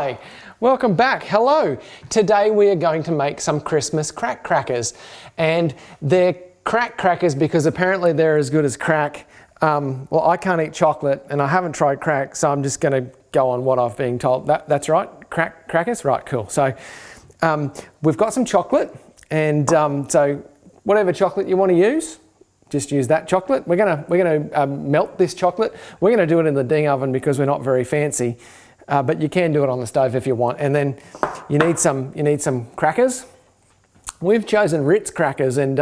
Hi, welcome back. Hello. Today we are going to make some Christmas crack crackers, and they're crack crackers because apparently they're as good as crack. Well, I can't eat chocolate and I haven't tried crack, so I'm just going to go on what I've been told. That's right, crackers? Right, cool. So we've got some chocolate, and so whatever chocolate you want to use, just use that chocolate. We're gonna melt this chocolate. We're gonna do it in the Ding oven because we're not very fancy, but you can do it on the stove if you want. And then you need some crackers. We've chosen Ritz crackers, and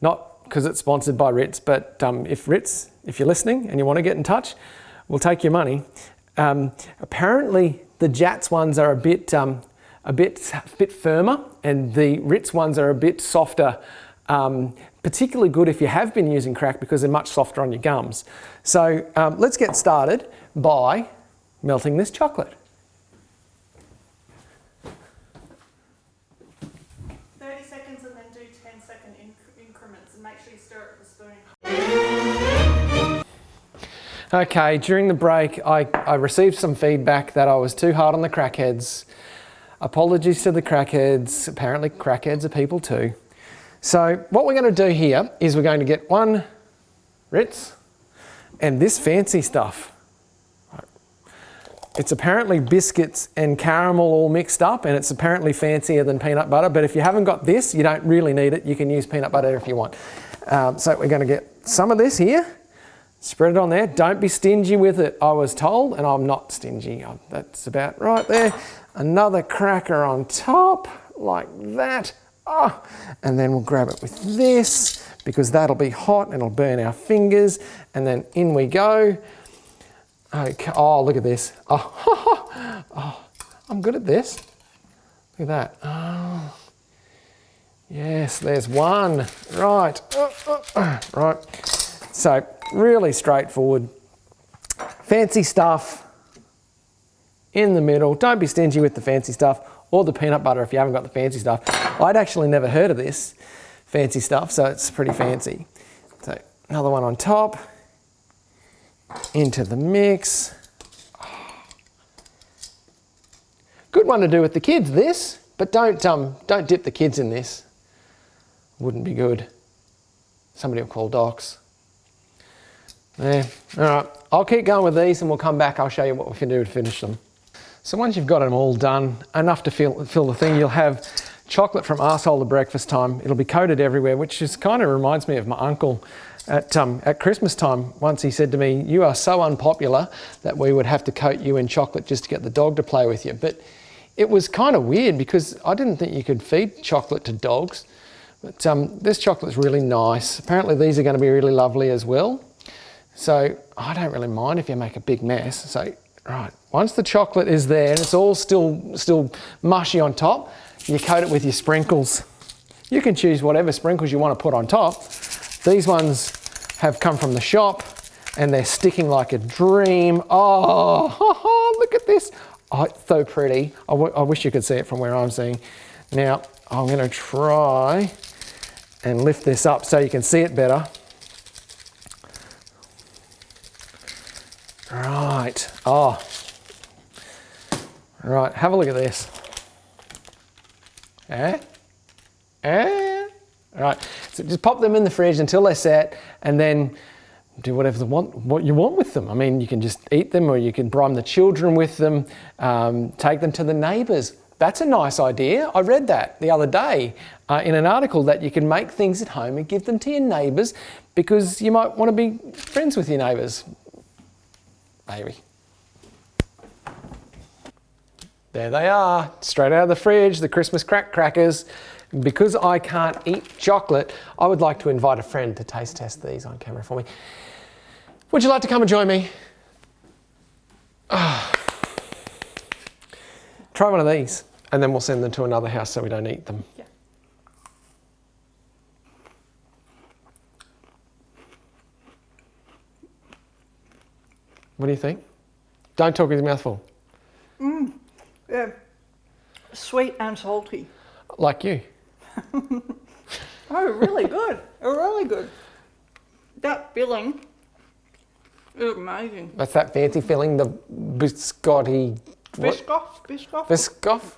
not because it's sponsored by Ritz, but if you're listening and you want to get in touch, we'll take your money. Apparently the Jatz ones are a bit firmer, and the Ritz ones are a bit softer. Particularly good if you have been using crack because they're much softer on your gums. So let's get started by melting this chocolate. 30 seconds and then do 10-second increments, and make sure you stir it with a spoon. Okay, during the break I received some feedback that I was too hard on the crackheads. Apologies to the crackheads. Apparently crackheads are people too. So what we're going to do here is we're going to get one Ritz and this fancy stuff. It's apparently biscuits and caramel all mixed up, and it's apparently fancier than peanut butter, but if you haven't got this, you don't really need it. You can use peanut butter if you want. So we're going to get some of this here, spread it on there. Don't be stingy with it, I was told, and I'm not stingy. That's about right there. Another cracker on top, like that. Oh, and then we'll grab it with this because that'll be hot and it'll burn our fingers, and then in we go. Okay. Oh, look at this. Oh, I'm good at this. Look at that. Oh, yes, there's one. Right. Right. So really straightforward. Fancy stuff in the middle. Don't be stingy with the fancy stuff, or the peanut butter if you haven't got the fancy stuff. I'd actually never heard of this fancy stuff, so it's pretty fancy. So another one on top, into the mix. Good one to do with the kids, this, but don't dip the kids in this. Wouldn't be good. Somebody will call docs. There, all right, I'll keep going with these and we'll come back, I'll show you what we can do to finish them. So once you've got them all done, enough to fill the thing, you'll have chocolate from Arsehole to breakfast time. It'll be coated everywhere, which is kind of reminds me of my uncle at Christmas time. Once he said to me, "You are so unpopular that we would have to coat you in chocolate just to get the dog to play with you." But it was kind of weird because I didn't think you could feed chocolate to dogs. But this chocolate's really nice. Apparently these are going to be really lovely as well. So I don't really mind if you make a big mess. So right, once the chocolate is there and it's all still mushy on top, you coat it with your sprinkles. You can choose whatever sprinkles you want to put on top. These ones have come from the shop and they're sticking like a dream. Oh, look at this. Oh, it's so pretty. I wish you could see it from where I'm seeing. Now, I'm going to try and lift this up so you can see it better. Right. Oh. Right, have a look at this. Right, so just pop them in the fridge until they're set, and then do what you want with them. I mean, you can just eat them, or you can prime the children with them, take them to the neighbours. That's a nice idea. I read that the other day in an article that you can make things at home and give them to your neighbours because you might want to be friends with your neighbours. Maybe. There they are, straight out of the fridge, the Christmas crackers. Because I can't eat chocolate, I would like to invite a friend to taste test these on camera for me. Would you like to come and join me? Oh. Try one of these, and then we'll send them to another house so we don't eat them. Yeah. What do you think? Don't talk with your mouth full. Yeah. Sweet and salty. Like you. Oh, really good. Really good. That filling is amazing. That's that fancy filling, the biscotti Biscoff. Biscoff?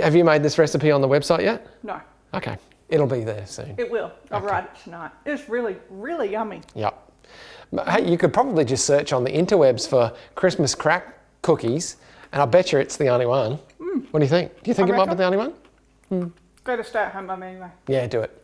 Have you made this recipe on the website yet? No, Okay, it'll be there soon. it will. I'll Okay. write it tonight. It's really, really yummy. Yep. But, hey, you could probably just search on the interwebs for Christmas crack cookies, and I bet you it's the only one. What do you think? Do you think I it might be reckon. the only one? Go to stay at home mum anyway. Yeah, do it.